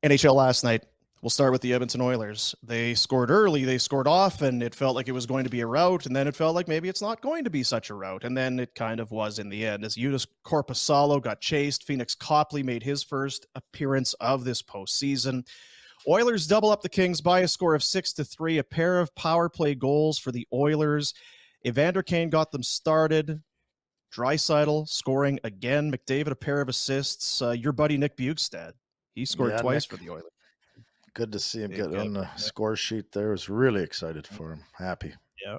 NHL last night. We'll start with the Edmonton Oilers. They scored early, they scored often. It felt like it was going to be a rout, and then it felt like maybe it's not going to be such a rout. And then it kind of was in the end. As Udas Korpisalo got chased, Phoenix Copley made his first appearance of this postseason. Oilers double up the Kings by a score of 6-3, a pair of power play goals for the Oilers. Evander Kane got them started. Draisaitl scoring again. McDavid a pair of assists. Your buddy Nick Bjugstad, he scored twice for the Oilers. Good to see him get on the score sheet there. I was really excited for him. Happy. Yeah.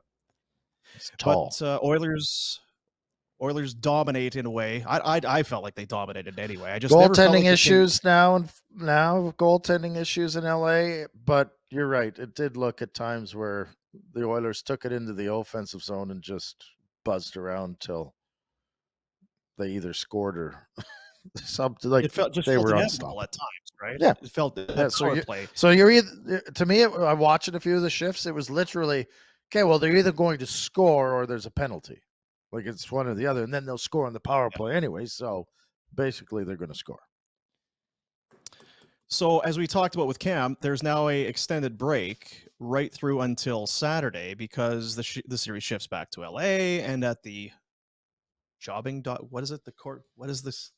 He's tall. But Oilers dominate in a way. I felt like they dominated anyway. I just goaltending issues now goaltending issues in LA, but you're right. It did look at times where the Oilers took it into the offensive zone and just buzzed around till they either scored or something. Like it felt just they felt were unstoppable at times, right? Yeah, it felt play. So you're either, to me, I'm watching a few of the shifts. It was literally, okay, well, they're either going to score or there's a penalty. Like it's one or the other, and then they'll score on the power play anyway. So basically, they're going to score. So as we talked about with Cam, there's now a extended break right through until Saturday because the series shifts back to LA, and at the jobbing what is it? The court? What is this?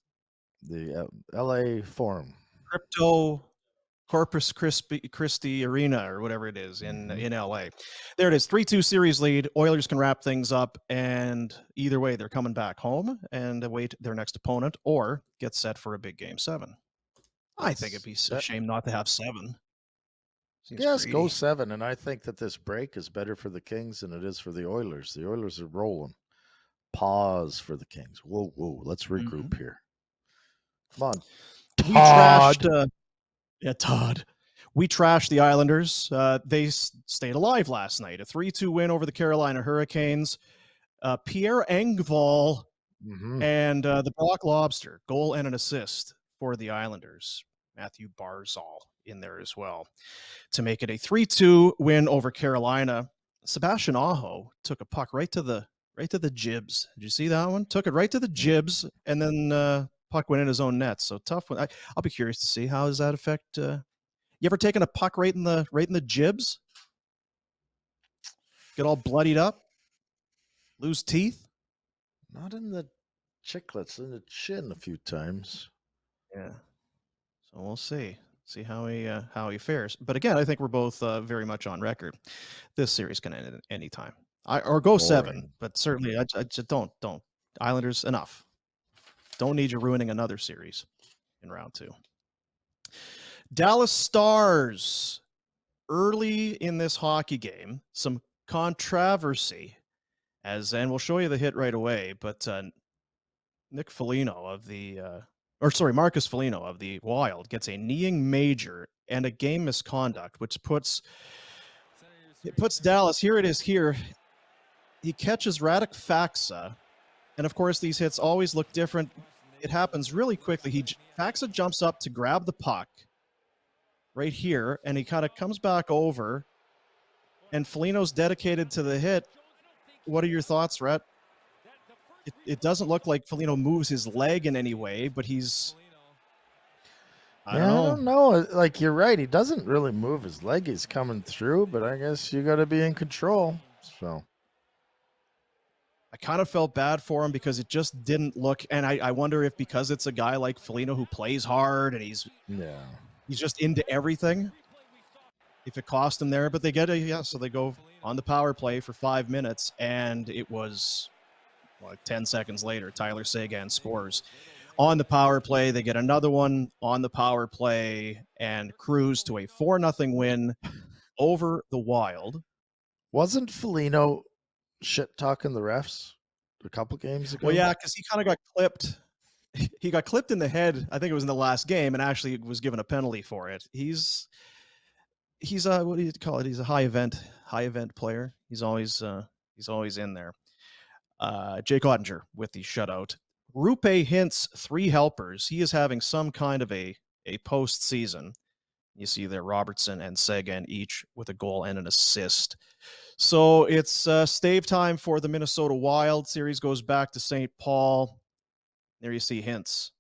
The LA Forum. Crypto Corpus Christi Arena or whatever it is in LA. There it is, 3-2 series lead. Oilers can wrap things up, and either way, they're coming back home and await their next opponent or get set for a big Game 7. I think it'd be a shame not to have 7. Yes, go 7, and I think that this break is better for the Kings than it is for the Oilers. The Oilers are rolling. Pause for the Kings. Whoa, let's regroup here. Come on. Todd. We trashed the Islanders. They stayed alive last night. A 3-2 win over the Carolina Hurricanes. Pierre Engvall and the Brock Lobster, goal and an assist for the Islanders. Matthew Barzal in there as well to make it a 3-2 win over Carolina. Sebastian Aho took a puck right to the jibs. Did you see that one? Took it right to the jibs, and then puck went in his own net. So tough one. I'll be curious to see how does that affect. You ever taken a puck right in the jibs? Get all bloodied up, lose teeth? Not in the chiclets, in the chin a few times. Yeah. So we'll see how he fares. But again, I think we're both very much on record. This series can end at any time. Or go 7, but certainly I just don't. Islanders, enough. Don't need you ruining another series in round 2. Dallas Stars, early in this hockey game, some controversy, and we'll show you the hit right away, but Marcus Foligno of the Wild gets a kneeing major and a game misconduct, which puts Dallas, here it is here. He catches Radek Faksa, and of course these hits always look different. It happens really quickly. Faksa jumps up to grab the puck right here, and he kind of comes back over, and Foligno's dedicated to the hit. What are your thoughts, Rhett? It doesn't look like Foligno moves his leg in any way, but he's... I don't know. Like, you're right. He doesn't really move his leg. He's coming through, but I guess you got to be in control. So I kind of felt bad for him because it just didn't look, and I wonder if because it's a guy like Foligno who plays hard and he's just into everything, if it cost him there. But they get so they go on the power play for 5 minutes, and it was like 10 seconds later, Tyler Seguin scores on the power play. They get another one on the power play and cruise to a 4-0 win over the Wild. Wasn't Foligno shit talking the refs a couple games ago? Well, yeah, because he kind of got clipped. He got clipped in the head. I think it was in the last game, and actually was given a penalty for it. He's a, what do you call it? He's a high event player. He's always in there. Jake Ottinger with the shutout. Rupe Hintz, 3 helpers. He is having some kind of a postseason. You see there Robertson and Seguin each with a goal and an assist. So it's stave time for the Minnesota Wild. Series goes back to St. Paul. There you see Hintz.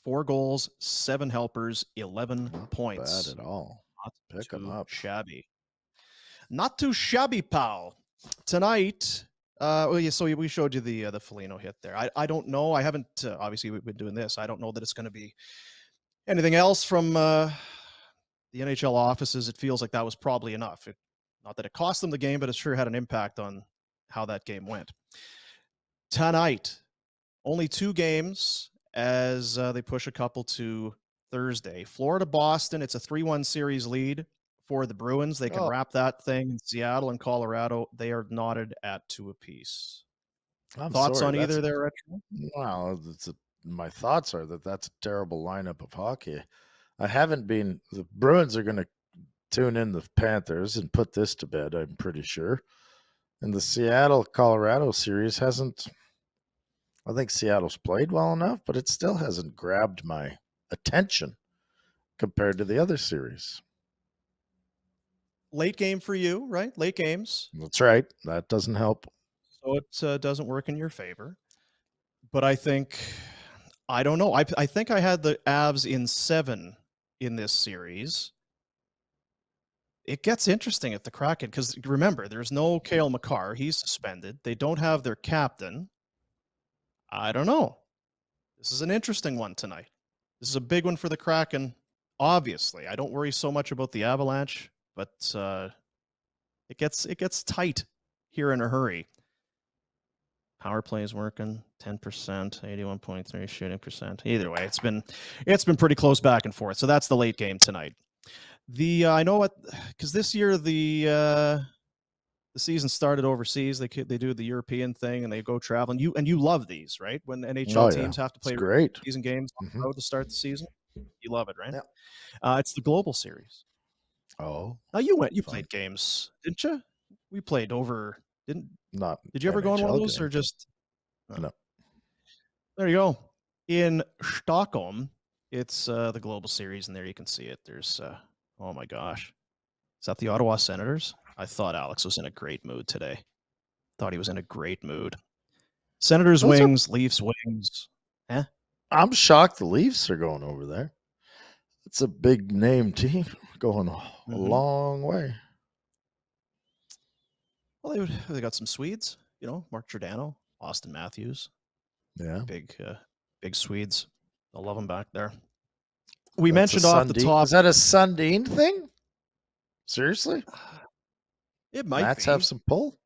4 goals, 7 helpers, 11 Not points. bad at all. Not Pick too 'em up. shabby. Not too shabby, pal. Tonight, so we showed you the Foligno hit there. I don't know. I haven't, obviously, we've been doing this. I don't know that it's going to be anything else from the NHL offices. It feels like that was probably enough. Not that it cost them the game, but it sure had an impact on how that game went. Tonight, only 2 games as they push a couple to Thursday. Florida-Boston, it's a 3-1 series lead for the Bruins. They can wrap that thing. In Seattle and Colorado, they are knotted at 2 apiece. Thoughts on either there, Retro? Well, my thoughts are that that's a terrible lineup of hockey. The Bruins are going to tune in the Panthers and put this to bed, I'm pretty sure. And the Seattle-Colorado series I think Seattle's played well enough, but it still hasn't grabbed my attention compared to the other series. Late game for you, right? Late games. That's right. That doesn't help. So it doesn't work in your favor. But I don't know. I think I had the Avs in 7 in this series. It gets interesting at the Kraken because remember, there's no Cale Makar. He's suspended. They don't have their captain. I don't know. This is an interesting one tonight. This is a big one for the Kraken. Obviously, I don't worry so much about the Avalanche, but it gets tight here in a hurry. Power play is working 10%, 81.3 shooting percent. Either way, it's been pretty close back and forth. So that's the late game tonight. I know what, because this year the season started overseas. They do the European thing and they go traveling. You love these, right? When NHL teams have to play season games on the road to start the season, you love it, right? Yeah. It's the Global Series. Oh, now you played games, didn't you? We played over. Did you ever go on one of those or just? No. There you go. In Stockholm, it's the Global Series, and there you can see it. There's oh my gosh, is that the Ottawa Senators? I thought Alex was in a great mood today. Thought he was in a great mood. Senators wings, Leafs wings. I'm shocked the Leafs are going over there. It's a big name team going a long way. Well, they got some Swedes, Mark Giordano, Austin Matthews. Yeah, big Swedes. I love them back there. We mentioned off the top. Is that a Sundin thing? Seriously? It might Mats be. have some pull?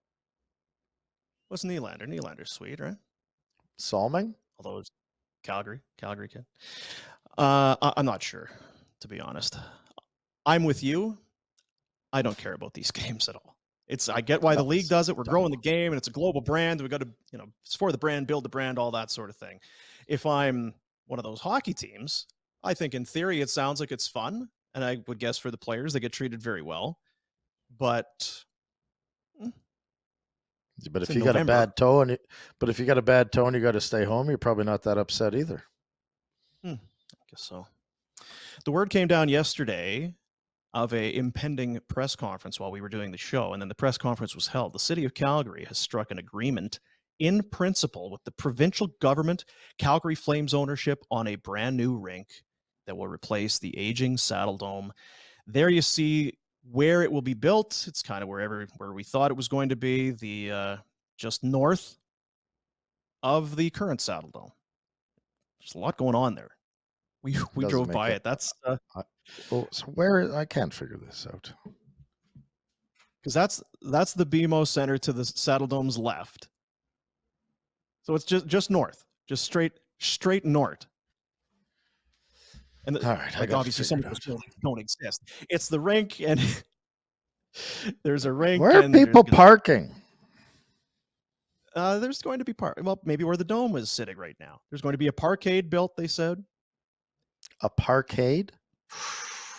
What's Nylander? Nylander's Swede, right? Salming? Although it's Calgary kid. I'm not sure, to be honest. I'm with you. I don't care about these games at all. I get why the league does it. We're growing the game, and it's a global brand. We got to, it's for the brand, build the brand, all that sort of thing. If I'm one of those hockey teams, I think in theory it sounds like it's fun, and I would guess for the players they get treated very well. But if you got a bad toe and you got to stay home, you're probably not that upset either. I guess so. The word came down yesterday of a impending press conference while we were doing the show, and then the press conference was held. The city of Calgary has struck an agreement in principle with the provincial government, Calgary Flames ownership, on a brand new rink that will replace the aging Saddle Dome. There you see where it will be built. It's kind of where we thought it was going to be, the just north of the current Saddle Dome. There's a lot going on there. We drove by it. That's so where I can't figure this out, because that's the BMO Center to the Saddle Dome's left. So it's just north, just straight north. And all right, obviously some of those buildings don't exist. It's the rink, and there's a rink. Where are people parking? There's going to be well, maybe where the dome is sitting right now. There's going to be a parkade built, they said. A parkade?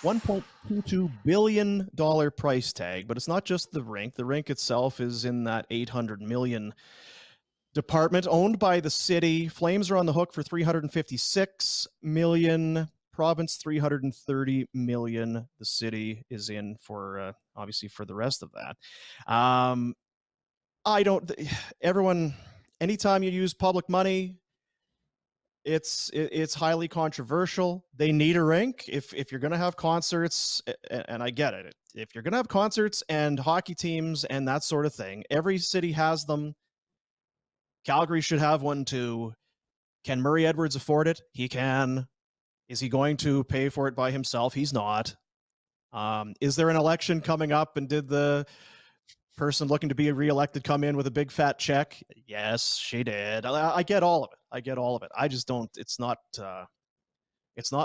$1.22 billion price tag, but it's not just the rink. The rink itself is in that $800 million department, owned by the city. Flames are on the hook for $356 million. Province $330 million. The city is in for obviously for the rest of that. Anytime you use public money, it's highly controversial. They need a rink if you're going to have concerts, and I get it. If you're going to have concerts and hockey teams and that sort of thing, every city has them. Calgary should have one too. Can Murray Edwards afford it? He can. Is he going to pay for it by himself? He's not. Is there an election coming up, and did the person looking to be reelected come in with a big fat check? Yes, she did. I get all of it. I just don't. It's not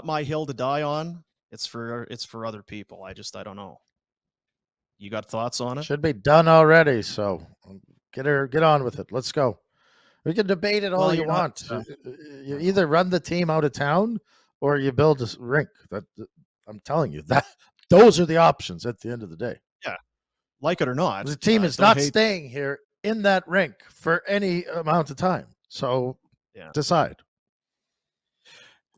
my hill to die on. It's for other people. I don't know. You got thoughts on it? Should be done already. So get on with it. Let's go. We can debate it all you want. You either run the team out of town or you build a rink. I'm telling you that those are the options at the end of the day. Yeah, like it or not, the team is not staying here in that rink for any amount of time. So decide.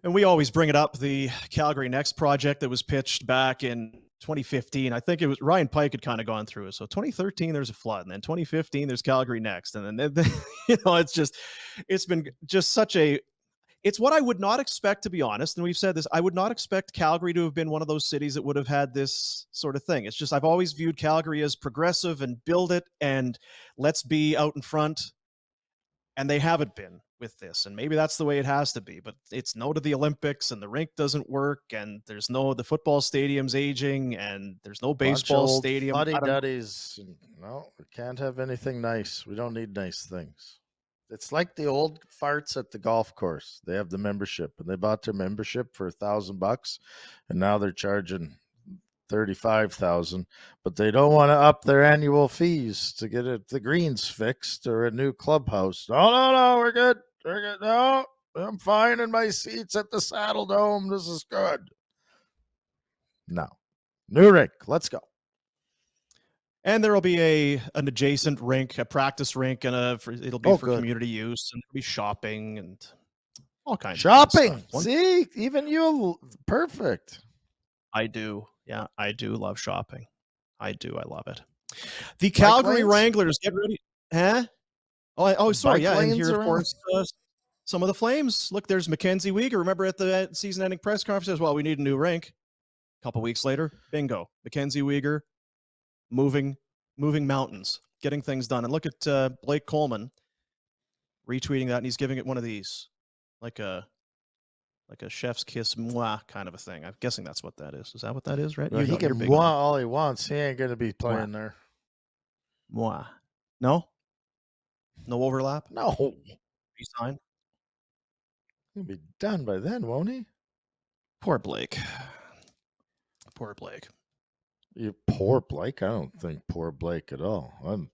And we always bring it up, the Calgary Next project that was pitched back in 2015. I think it was Ryan Pike had kind of gone through it. So 2013, there's a flood. And then 2015, there's Calgary Next. And then it's been just such a, it's what I would not expect, to be honest. And we've said this, I would not expect Calgary to have been one of those cities that would have had this sort of thing. It's just, I've always viewed Calgary as progressive and build it and let's be out in front. And they haven't been with this. And maybe that's the way it has to be, but it's no to the Olympics and the rink doesn't work. And there's the football stadium's aging and there's no baseball stadium. Fuddy-duddies. No, we can't have anything nice. We don't need nice things. It's like the old farts at the golf course. They have the membership and they bought their membership for $1,000 and now they're charging $35,000, but they don't want to up their annual fees to get the greens fixed or a new clubhouse. No, we're good. No, I'm fine in my seats at the Saddle Dome. This is good. No, new rink. Let's go. And there will be an adjacent rink, a practice rink, and it'll be for community use, and there'll be shopping and all kinds of stuff. See, even you, perfect. I do. Yeah, I do love shopping. I do. I love it. The Calgary Wranglers, get ready. Huh? Oh, sorry. Yeah, and here, of course, some of the Flames. Look, there's Mackenzie Weegar. Remember at the season-ending press conference, as well, we need a new rink. A couple weeks later, bingo. Mackenzie Weegar moving mountains, getting things done. And look at Blake Coleman retweeting that, and he's giving it one of these, like a chef's kiss, moi kind of a thing. I'm guessing that's what that is. Is that what that is, right? Well, he can moi all he wants. He ain't going to be playing there. Moi. No overlap? No. Resign? He'll be done by then, won't he? Poor Blake. You poor Blake? I don't think poor Blake at all. I'm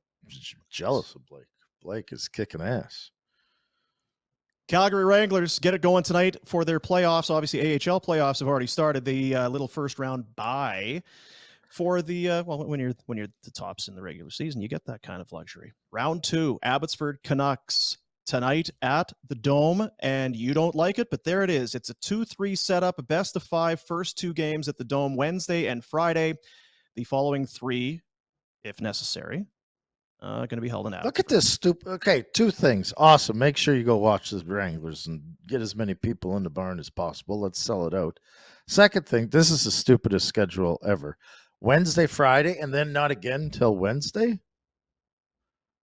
jealous of Blake. Blake is kicking ass. Calgary Wranglers get it going tonight for their playoffs. Obviously, AHL playoffs have already started. The little first round bye for the when you're the tops in the regular season, you get that kind of luxury. Round 2, Abbotsford Canucks tonight at the Dome, and you don't like it, but there it is. It's a 2-3 setup, a best of 5, first 2 games at the Dome Wednesday and Friday. The following 3, if necessary, going to be held in Abbotsford. Look at this stupid. Okay, 2 things. Awesome. Make sure you go watch the Wranglers and get as many people in the barn as possible. Let's sell it out. Second thing, this is the stupidest schedule ever. Wednesday, Friday, and then not again till Wednesday?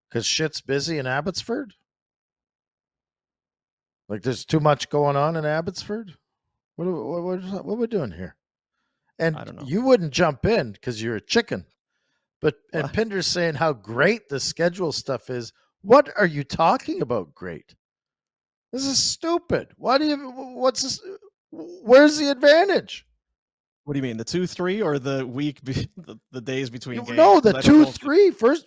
Because shit's busy in Abbotsford? Like there's too much going on in Abbotsford? What are we doing here? And I don't know. You wouldn't jump in because you're a chicken. And Pinder's saying how great the schedule stuff is. What are you talking about? Great. This is stupid. What's this? Where's the advantage? What do you mean? The 2-3 or the week, the days between games? No, the 2-3 first.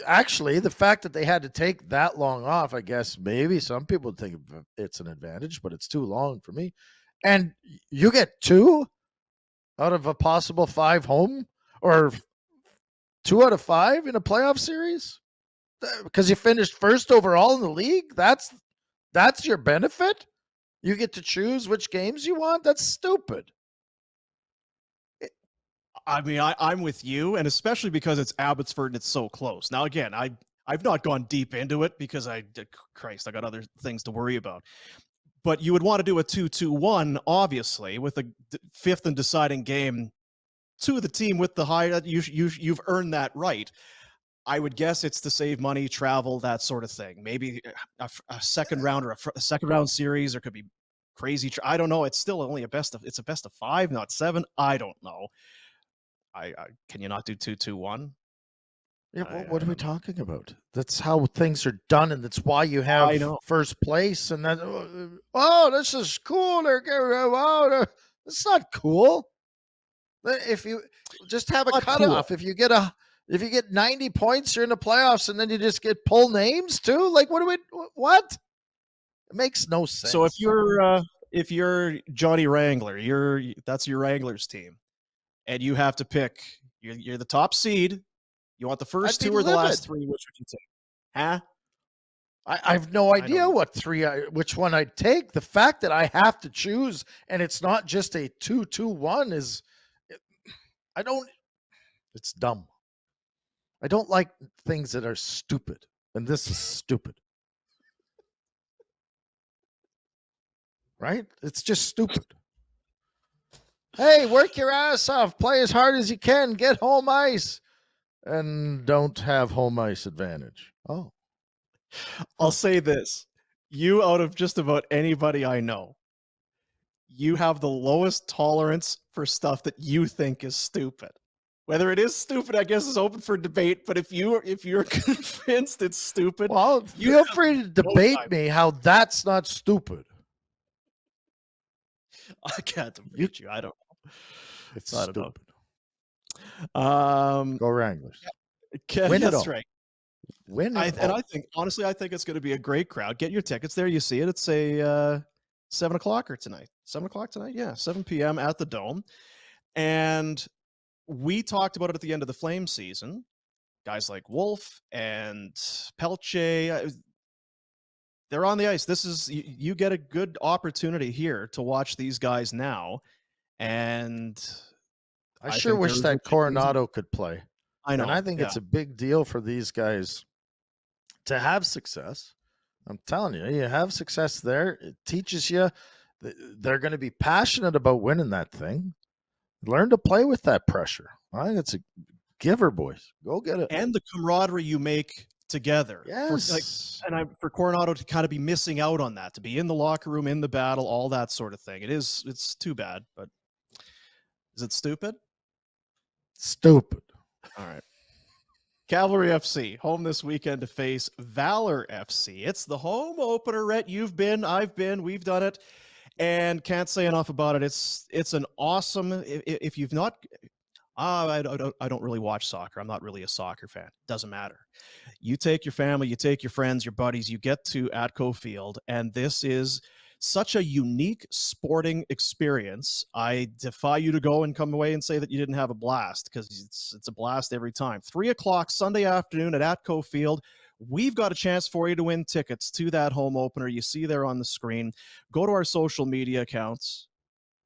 Actually, the fact that they had to take that long off, I guess maybe some people think it's an advantage, but it's too long for me. And you get 2 out of a possible 5 home, or 2 out of 5 in a playoff series because you finished first overall in the league. That's your benefit. You get to choose which games you want. That's stupid. I mean, I'm with you, and especially because it's Abbotsford and it's so close. Now, again, I've not gone deep into it because I got other things to worry about. But you would want to do a 2-2-1, obviously, with a fifth and deciding game to the team with the high. You've earned that right. I would guess it's to save money, travel, that sort of thing. Maybe a second round or a second round series, or could be crazy. I don't know. It's still only a best of 5, not 7. I don't know. I can you not do 2-2-1? Yeah, what are we talking about? That's how things are done, and that's why you I have know. first place. And then, oh, this is cool. It's not cool. If you just have a Not cutoff, cool. if you get 90 points, you're in the playoffs, and then you just get pull names too. Like, what? It makes no sense. So if you're Johnny Wrangler, that's your Wranglers team, and you have to pick. You're the top seed. You want the first I'd be two or the livid. last 3? Which would you take? Huh? I have no idea which one I'd take. The fact that I have to choose and it's not just a 2-2-1 is, it's dumb. I don't like things that are stupid, and this is stupid. Right? It's just stupid. Hey, work your ass off. Play as hard as you can. Get home ice. And don't have home ice advantage. Oh. I'll say this. You, out of just about anybody I know, you have the lowest tolerance for stuff that you think is stupid. Whether it is stupid, I guess, is open for debate. But if you're convinced it's stupid, well, feel free to debate me how that's not stupid. I can't debate you. I don't know. It's stupid. Go Wranglers. Win that's right. Win it all. And I think, honestly, I think it's going to be a great crowd. Get your tickets there. You see it. It's a 7 o'clocker tonight. 7 o'clock tonight? Yeah, 7 p.m. at the Dome. And we talked about it at the end of the Flames season. Guys like Wolf and Pelche, they're on the ice. This is you get a good opportunity here to watch these guys now. And I sure wish that Coronado could play. I know. And I think it's a big deal for these guys to have success. I'm telling you, you have success there. It teaches you they're going to be passionate about winning that thing. Learn to play with that pressure. I think it's a giver, boys. Go get it. And the camaraderie you make together. Yes. For Coronado to kind of be missing out on that, to be in the locker room, in the battle, all that sort of thing. It's too bad, but is it stupid? Stupid. All right. Calvary FC, home this weekend to face Valor FC. It's the home opener, Rhett. You've been, I've been, we've done it, and can't say enough about it. It's an awesome, if you've not, I don't really watch soccer. I'm not really a soccer fan. Doesn't matter. You take your family, you take your friends, your buddies, you get to Atco Field, and this is such a unique sporting experience. I defy you to go and come away and say that you didn't have a blast, because it's a blast every time. 3 o'clock Sunday afternoon at Atco Field. We've got a chance for you to win tickets to that home opener. You see there on the screen. Go to our social media accounts,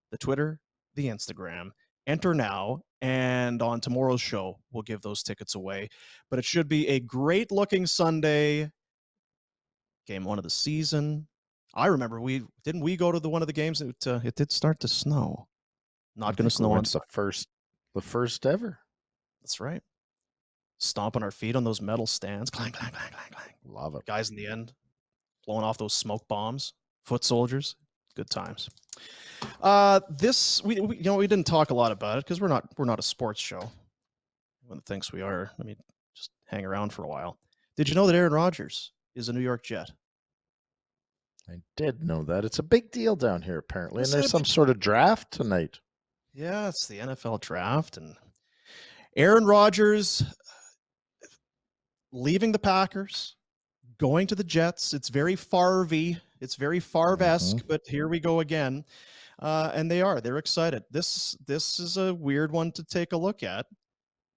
the Twitter, the Instagram. Enter now, and on tomorrow's show, we'll give those tickets away. But it should be a great-looking Sunday. Game 1 of the season. I remember we go to one of the games. It did start to snow. Not going to snow on the first ever. That's right. Stomping our feet on those metal stands. Clang, clang, clang, clang, clang. Love it. Guys in the end, blowing off those smoke bombs. Foot soldiers. Good times. We didn't talk a lot about it because we're not a sports show. Everyone thinks we are. I mean, just hang around for a while. Did you know that Aaron Rodgers is a New York Jet? I did know that. It's a big deal down here, apparently. And there's some sort of draft tonight. Yeah, it's the NFL draft. And Aaron Rodgers leaving the Packers, going to the Jets. It's very Favre-y. It's very Favre-esque, but here we go again. And they're excited. This is a weird one to take a look at.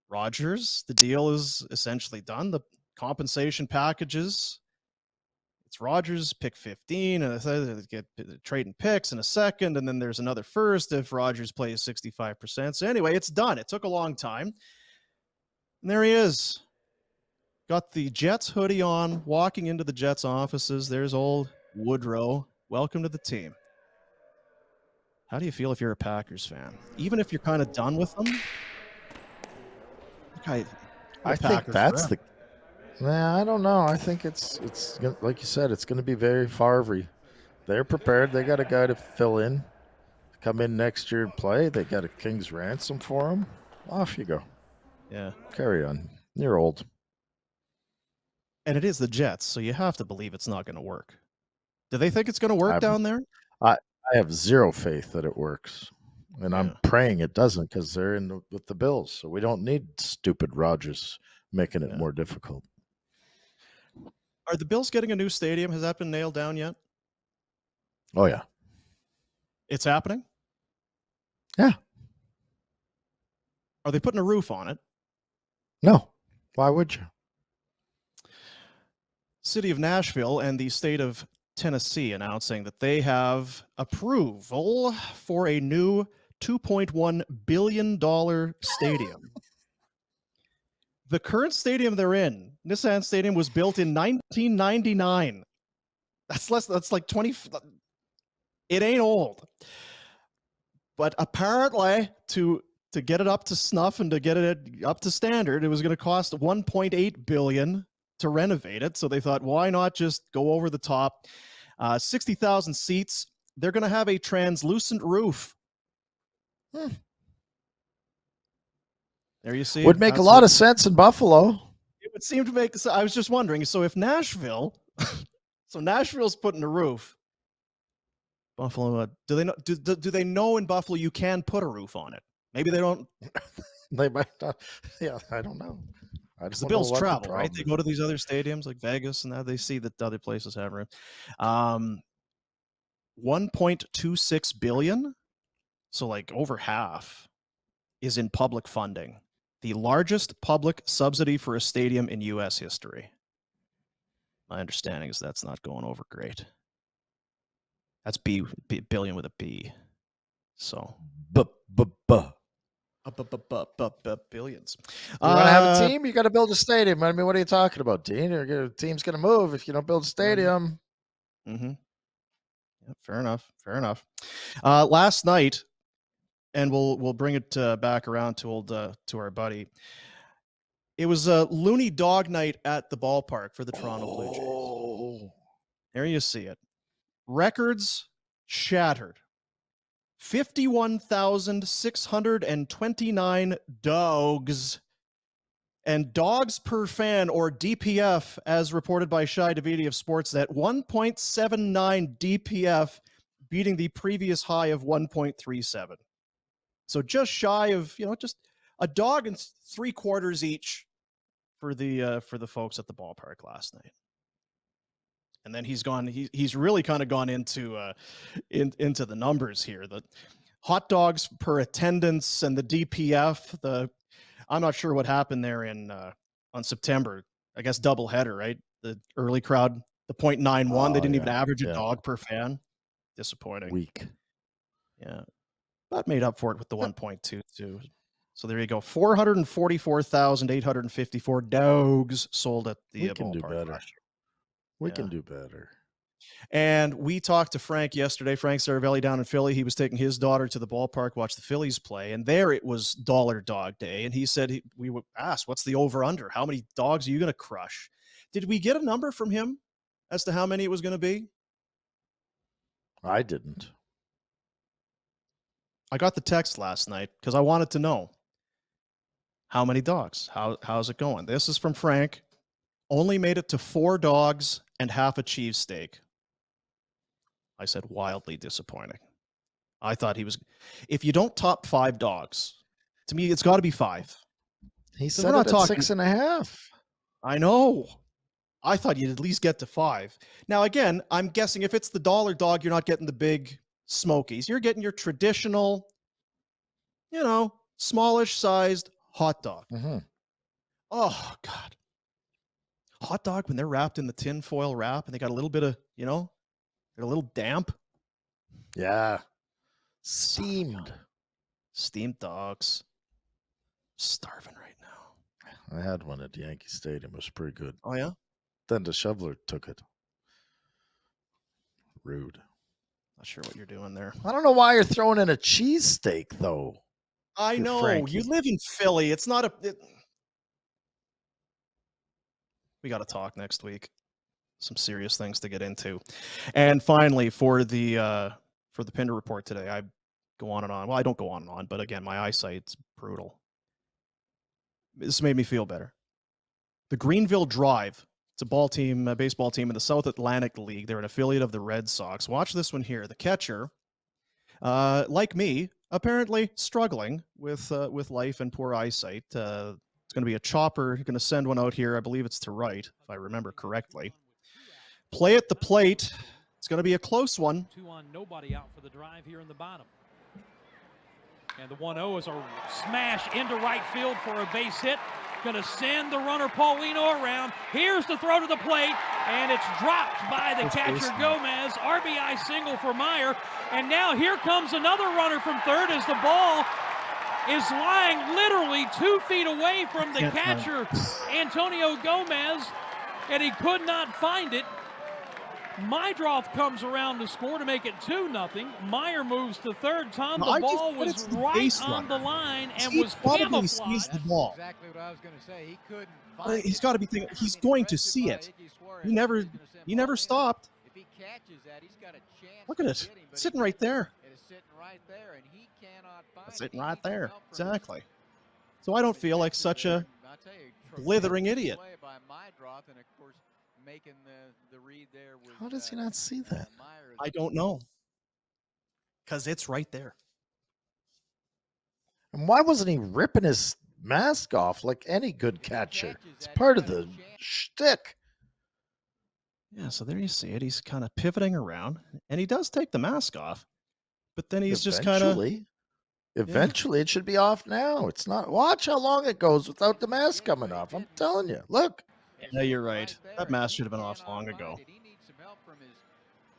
Rodgers, the deal is essentially done. The compensation packages, it's Rodgers, pick 15, and they get trading picks in a second, and then there's another first if Rodgers plays 65%. So anyway, it's done. It took a long time. And there he is. Got the Jets hoodie on, walking into the Jets offices. There's old Woodrow welcome to the team. How do you feel if you're a Packers fan? Even if you're kind of done with them? I think that's the... Nah, I don't know. I think it's like you said, it's going to be very Favre. They're prepared. They got a guy to fill in, come in next year and play. They got a king's ransom for him. Off you go. Yeah. Carry on. You're old. And it is the Jets, so you have to believe it's not going to work. Do they think it's going to work down there? I have zero faith that it works. And I'm praying it doesn't, because they're with the Bills. So we don't need stupid Rodgers making it more difficult. Are the Bills getting a new stadium? Has that been nailed down yet? Oh, yeah. It's happening? Yeah. Are they putting a roof on it? No. Why would you? City of Nashville and the state of Tennessee announcing that they have approval for a new $2.1 billion stadium. The current stadium they're in, Nissan Stadium, was built in 1999. That's like 20. It ain't old. But apparently to get it up to snuff and to get it up to standard, it was going to cost $1.8 billion to renovate it. So they thought, why not just go over the top? 60,000 seats. They're going to have a translucent roof. There you see. Would make a lot of sense in Buffalo. It would seem to make. So I was just wondering. So if Nashville, so Nashville's putting a roof. Buffalo, do they know? Do they know in Buffalo you can put a roof on it? Maybe they don't. They might not. Yeah, I don't know. Because the Bills travel, right? They go to these other stadiums like Vegas and that. They see that other places have room. 1.26 billion, so like over half, is in public funding. The largest public subsidy for a stadium in U.S. history. My understanding is that's not going over great. That's billion with a B. So. Billions. You want to have a team? You got to build a stadium. I mean, what are you talking about, Dean? Your team's going to move if you don't build a stadium. Mm-hmm. Yeah, fair enough. Fair enough. Last night, and we'll bring it back around to our buddy. It was a loony dog night at the ballpark for the Toronto Blue Jays. There you see it. Records shattered. 51,629 dogs. And dogs per fan, or DPF, as reported by Shai Davidi of Sportsnet, 1.79 DPF, beating the previous high of 1.37. So just shy of, just a dog and 3/4 each for the folks at the ballpark last night. And then he's really kind of gone into the numbers here. The hot dogs per attendance and the DPF, I'm not sure what happened there on September. I guess doubleheader, right? The early crowd, the 0.91. They didn't even average a dog per fan. Disappointing. Weak. Yeah. That made up for it with the 1.22. So there you go. 444,854 dogs sold at the ballpark. Do better. We can do better. And we talked to Frank yesterday, Frank Seravalli down in Philly. He was taking his daughter to the ballpark, watch the Phillies play. And there it was dollar dog day. And he said, we would ask, what's the over under? How many dogs are you going to crush? Did we get a number from him as to how many it was going to be? I didn't. I got the text last night because I wanted to know how many dogs. How's it going? This is from Frank. Only made it to 4 dogs and half a cheesesteak. I said, wildly disappointing. I thought he was, if you don't top 5 dogs, to me, it's got to be 5. He said it at 6.5. I know. I thought you'd at least get to 5. Now, again, I'm guessing if it's the dollar dog, you're not getting the big smokies. You're getting your traditional, smallish sized hot dog. Mm-hmm. Oh, God. Hot dog when they're wrapped in the tin foil wrap and they got a little bit of, they're a little damp. Yeah. Steamed dogs. Starving right now. I had one at Yankee Stadium. It was pretty good. Oh, yeah? Then the shoveler took it. Rude. Not sure what you're doing there. I don't know why you're throwing in a cheesesteak, though. I know. Frankie. You live in Philly. It's not a... We got to talk next week. Some serious things to get into. And finally, for the Pinder Report today, I go on and on. Well, I don't go on and on, but again, my eyesight's brutal. This made me feel better. The Greenville Drive. It's a baseball team in the South Atlantic League. They're an affiliate of the Red Sox. Watch this one here. The catcher, like me, apparently struggling with life and poor eyesight. It's going to be a chopper. You're going to send one out here. I believe it's to right, if I remember correctly. Play at the plate. It's going to be a close one. 2-on, nobody out for the drive here in the bottom. And the 1-0 is a smash into right field for a base hit. Going to send the runner Paulino around. Here's the throw to the plate, and it's dropped by the catcher Gomez. RBI single for Meyer. And now here comes another runner from third as the ball is lying literally 2 feet away from the catcher, Antonio Gomez, and he could not find it. Meidroth comes around to score to make it 2-0. Meyer moves to third. Tom, the ball was right on the line and was camouflaged. Sees the ball. Exactly what I was going to say. He couldn't find He's got to be thinking he's going to see it. He never stopped. If he catches that, he's got a chance. Look at it. It's sitting right there. It is sitting right there, and he cannot find it. It's sitting right there. Exactly. So I don't feel like such a blithering idiot. How does he not see that? I don't know. Because it's right there. And why wasn't he ripping his mask off like any good catcher? It's part of the shtick. Yeah, so there you see it. He's kind of pivoting around, and he does take the mask off. But then he's just kind of... Eventually, it should be off now. It's not. Watch how long it goes without the mask coming off. I'm telling you. Look. Yeah, you're right. That mask should have been off long ago.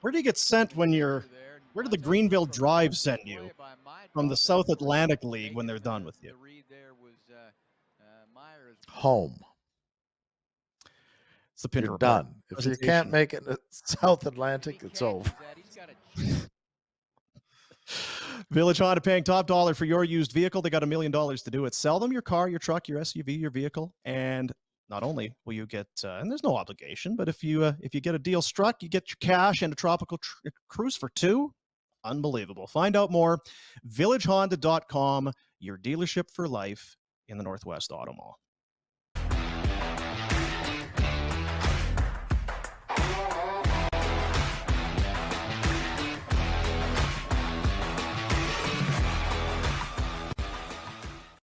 Where do you get sent when you're... Where did the Greenville Drive send you? From the South Atlantic League when they're done with you. Home. It's the Pinder You're Report. done. If you can't make it to South Atlantic, it's over. Village Honda paying top dollar for your used vehicle. They got $1 million to do it. Sell them your car, your truck, your SUV, your vehicle, and not only will you get, and there's no obligation, but if you get a deal struck, you get your cash and a tropical cruise for 2. Unbelievable. Find out more. VillageHonda.com, your dealership for life in the Northwest Auto Mall.